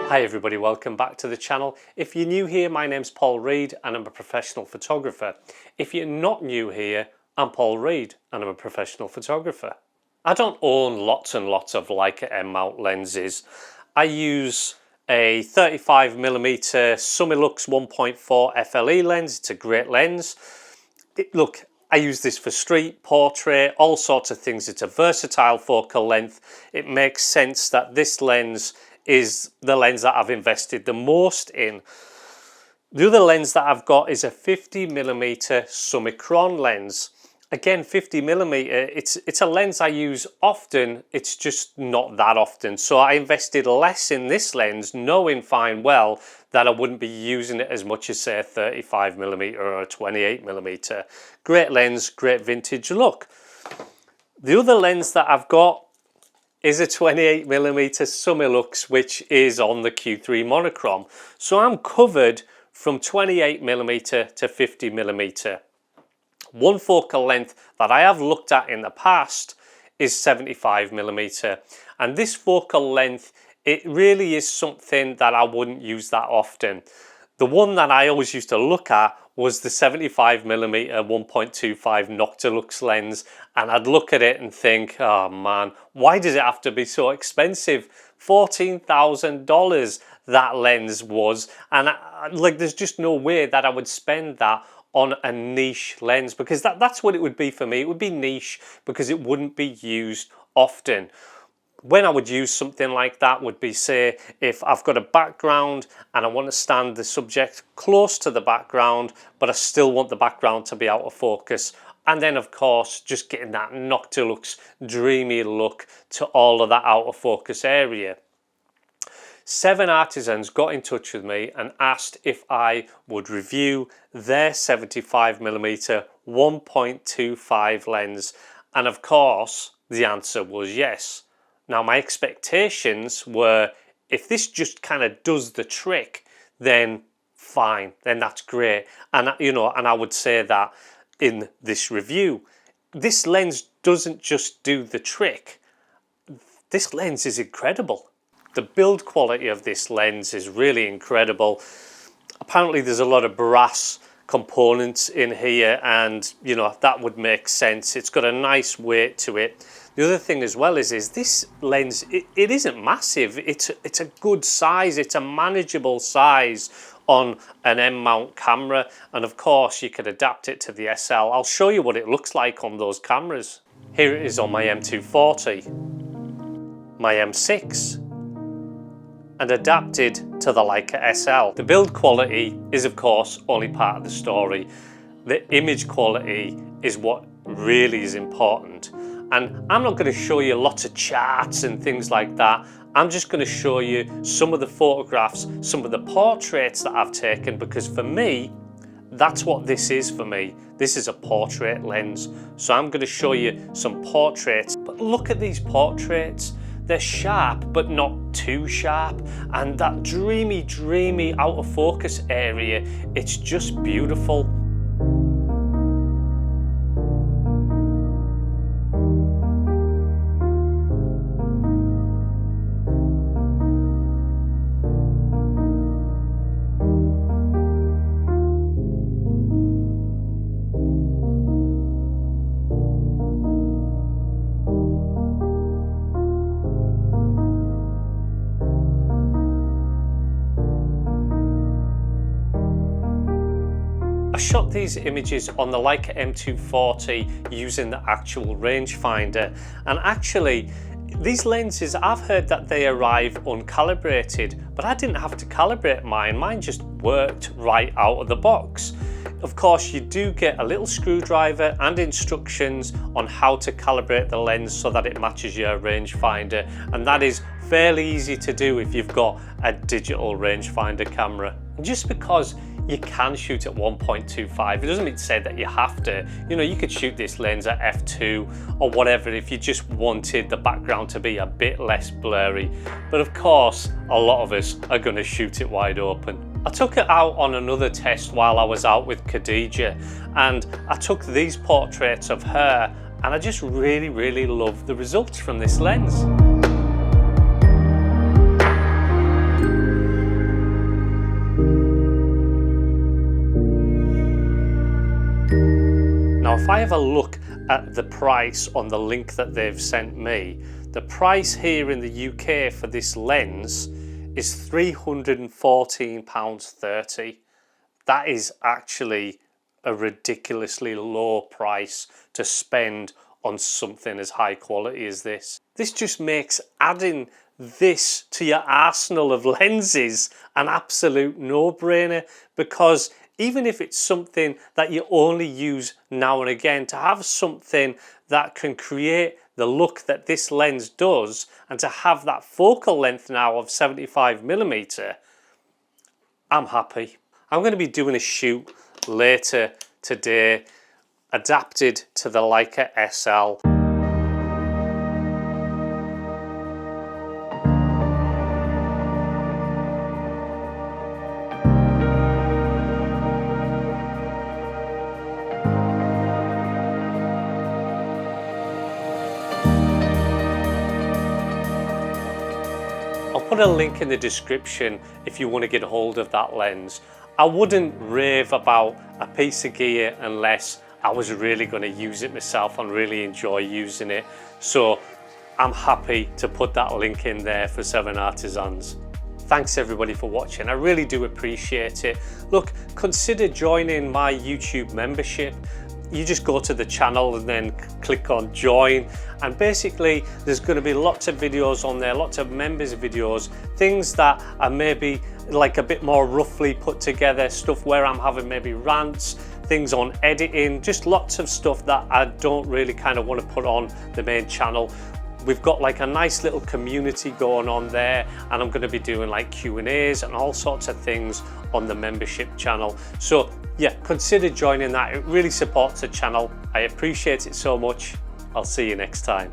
Hi everybody, welcome back to the channel. If you're new here, my name's Paul Reed and I'm a professional photographer. If you're not new here, I'm Paul Reed and I'm a professional photographer. I don't own lots and lots of Leica M-mount lenses. I use a 35mm Summilux 1.4 FLE lens. It's a great lens. Look, I use this for street, portrait, all sorts of things. It's a versatile focal length. It makes sense that this lens is the lens that I've invested the most in. The other lens that I've got is a 50mm Monochrome lens. Again, 50mm, it's a lens I use often, it's just not that often. So I invested less in this lens, knowing fine well that I wouldn't be using it as much as say a 35mm or a 28mm. Great lens, great vintage look. The other lens that I've got is a 28mm Summilux, which is on the Q3 monochrome. So I'm covered from 28mm to 50mm. One focal length that I have looked at in the past is 75mm, and this focal length, it really is something that I wouldn't use that often. The one that I always used to look at was the 75mm 1.25 Noctilux lens, and I'd look at it and think, oh man, why does it have to be so expensive? $14,000 that lens was, and like there's just no way that I would spend that on a niche lens, because that's what it would be for me. It would be niche because it wouldn't be used often. When I would use something like that would be, say, if I've got a background and I want to stand the subject close to the background, but I still want the background to be out of focus. And then, of course, just getting that Noctilux dreamy look to all of that out of focus area. 7 artisans got in touch with me and asked if I would review their 75mm 1.25 lens. And of course, the answer was yes. Now, my expectations were, if this just kind of does the trick, then fine, then that's great. And and I would say that in this review. This lens doesn't just do the trick. This lens is incredible. The build quality of this lens is really incredible. Apparently there's a lot of brass components in here, and that would make sense. It's got a nice weight to it. The other thing as well is this lens, it isn't massive. It's a good size. It's a manageable size on an M-mount camera, and of course you could adapt it to the SL. I'll show you what it looks like on those cameras. Here it is on my M240, my M6, and adapted to the Leica SL. The build quality is of course only part of the story. The image quality is what really is important. And I'm not going to show you lots of charts and things like that. I'm just going to show you some of the photographs, some of the portraits that I've taken, because for me, that's what this is for me. This is a portrait lens. So I'm going to show you some portraits. But look at these portraits. They're sharp, but not too sharp. And that dreamy, dreamy out of focus area, it's just beautiful. I shot these images on the Leica M240 using the actual rangefinder, and actually these lenses, I've heard that they arrive uncalibrated, but I didn't have to calibrate mine just worked right out of the box. Of course, you do get a little screwdriver and instructions on how to calibrate the lens so that it matches your rangefinder, and that is fairly easy to do if you've got a digital rangefinder camera. And just because you can shoot at 1.25, it doesn't mean to say that you have to. You could shoot this lens at f2 or whatever if you just wanted the background to be a bit less blurry. But of course, a lot of us are going to shoot it wide open. I took it out on another test while I was out with Khadija, and I took these portraits of her, and I just really love the results from this lens. if I have a look at the price on the link that they've sent me, the price here in the UK for this lens is £314.30. That is actually a ridiculously low price to spend on something as high quality as this. This just makes adding this to your arsenal of lenses an absolute no-brainer, because even if it's something that you only use now and again, to have something that can create the look that this lens does, and to have that focal length now of 75mm, I'm happy. I'm going to be doing a shoot later today adapted to the Leica SL. I'll put a link in the description if you want to get hold of that lens. I wouldn't rave about a piece of gear unless I was really going to use it myself and really enjoy using it. So I'm happy to put that link in there for 7 Artisans. Thanks everybody for watching. I really do appreciate it. Look, consider joining my YouTube membership. You just go to the channel and then click on join, and basically there's going to be lots of videos on there, lots of members videos, things that are maybe like a bit more roughly put together, stuff where I'm having maybe rants, things on editing, just lots of stuff that I don't really kind of want to put on the main channel. We've got like a nice little community going on there, and I'm going to be doing like Q&As and all sorts of things on the membership channel. So yeah, consider joining that. It really supports the channel. I appreciate it so much. I'll see you next time.